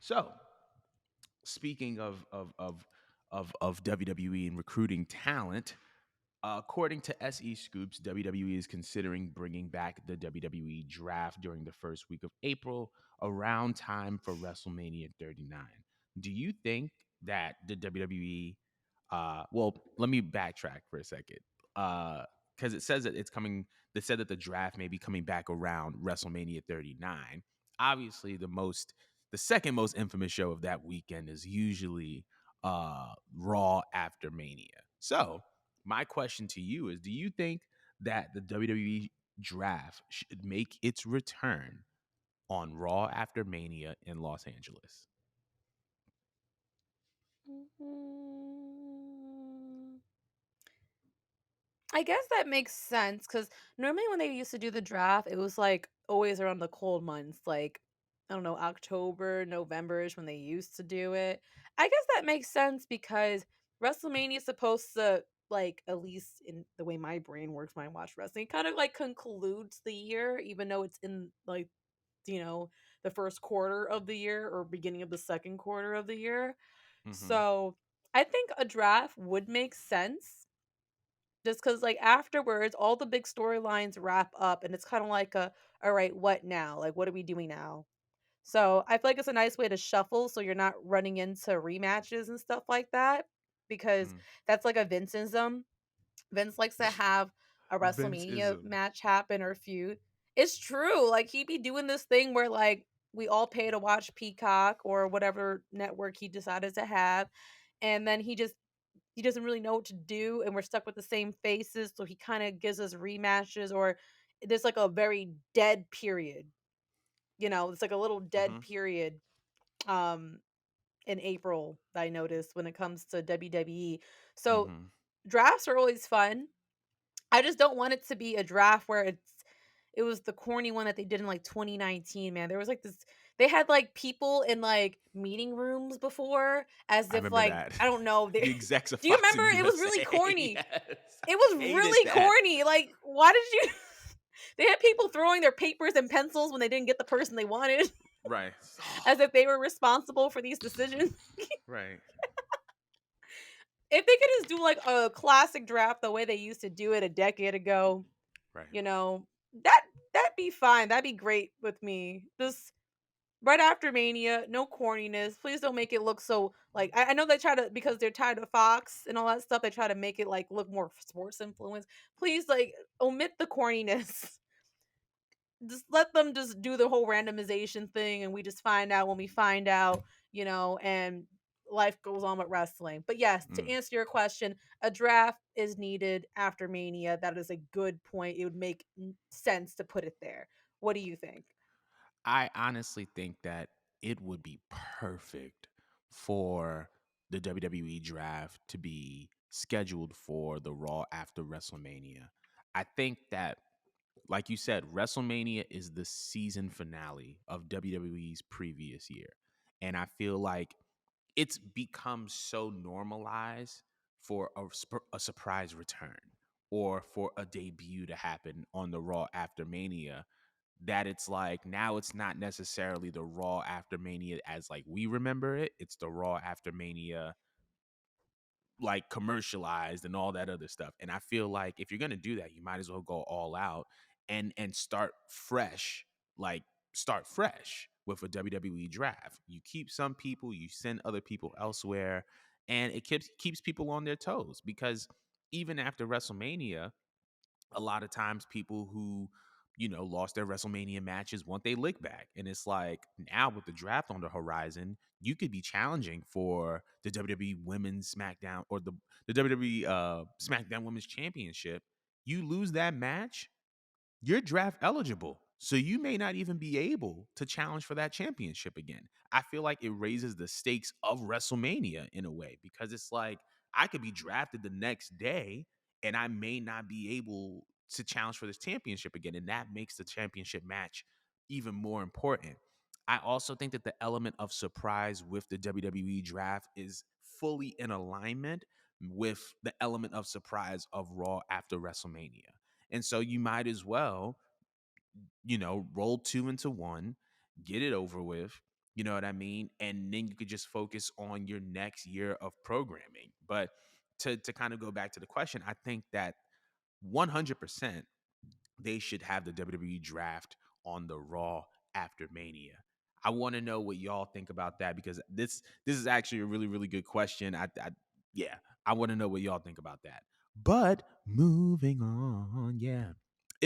So, speaking of WWE and recruiting talent, according to SE Scoops, WWE is considering bringing back the WWE draft during the first week of April, around time for WrestleMania 39. Do you think that the WWE, well, let me backtrack for a second. Because it says that it's coming, they said that the draft may be coming back around WrestleMania 39. Obviously, the second most infamous show of that weekend is usually Raw after Mania. So, my question to you is, do you think that the WWE draft should make its return on Raw after Mania in Los Angeles? Mm, I guess that makes sense because normally when they used to do the draft, it was like always around the cold months, like I don't know, October, November is when they used to do it. I guess that makes sense because WrestleMania is supposed to, like, at least in the way my brain works when I watch wrestling, kind of like concludes the year, even though it's in like, you know, the first quarter of the year or beginning of the second quarter of the year. Mm-hmm. So I think a draft would make sense just because, like, afterwards, all the big storylines wrap up, and it's kind of like all right, what now? Like, what are we doing now? So I feel like it's a nice way to shuffle, so you're not running into rematches and stuff like that, because Mm. that's like a Vinceism. Vince likes to have a WrestleMania Vinceism. match happen or feud. It's true. Like, he be doing this thing where, like, we all pay to watch Peacock or whatever network he decided to have, and then he doesn't really know what to do, and we're stuck with the same faces, so he kind of gives us rematches, or there's like a very dead period. It's like a little dead Mm-hmm. period um in April that I noticed when it comes to WWE. So Mm-hmm. drafts are always fun. I just don't want it to be a draft where it was the corny one that they did in like 2019, man. There was like this, they had like people in like meeting rooms before as I if remember like, that. I don't know. The execs of Do you Fox remember? and It was really USA. corny. Yes. It I was hated really that. corny. Like, why did you they had people throwing their papers and pencils when they didn't get the person they wanted Right. as if they were responsible for these decisions. Right. If they could just do like a classic draft the way they used to do it a decade ago, Right. you know, that that'd be fine. That'd be great with me. Just right after Mania, no corniness. Please don't make it look so like I know they try to, because they're tied to Fox and all that stuff, they try to make it like look more sports influence. Please, like, omit the corniness. Just let them just do the whole randomization thing, and we just find out when we find out, and life goes on with wrestling. But yes, to Mm. answer your question, a draft is needed after Mania. That is a good point. It would make sense to put it there. What do you think? I honestly think that it would be perfect for the WWE draft to be scheduled for the Raw after WrestleMania. I think that, like you said, WrestleMania is the season finale of WWE's previous year. And I feel like it's become so normalized for a surprise return or for a debut to happen on the Raw after Mania, that it's like now it's not necessarily the Raw after Mania as like we remember it. It's the Raw after Mania like commercialized and all that other stuff. And I feel like if you're gonna do that, you might as well go all out and start fresh, like start fresh with a WWE draft. You keep some people, you send other people elsewhere, and it keeps people on their toes because even after WrestleMania, a lot of times people who lost their WrestleMania matches want they lick back, and it's like now with the draft on the horizon, you could be challenging for the WWE Women's SmackDown or the WWE SmackDown Women's Championship. You lose that match, you're draft eligible. So you may not even be able to challenge for that championship again. I feel like it raises the stakes of WrestleMania in a way because it's like I could be drafted the next day and I may not be able to challenge for this championship again. And that makes the championship match even more important. I also think that the element of surprise with the WWE draft is fully in alignment with the element of surprise of Raw after WrestleMania. And so you might as well, roll two into one, get it over with, You know what I mean? And then you could just focus on your next year of programming. But to kind of go back to the question, I think that 100% they should have the WWE draft on the Raw after Mania. I want to know what y'all think about that, because this is actually a really really good question. Yeah, I want to know what y'all think about that. But moving on, yeah.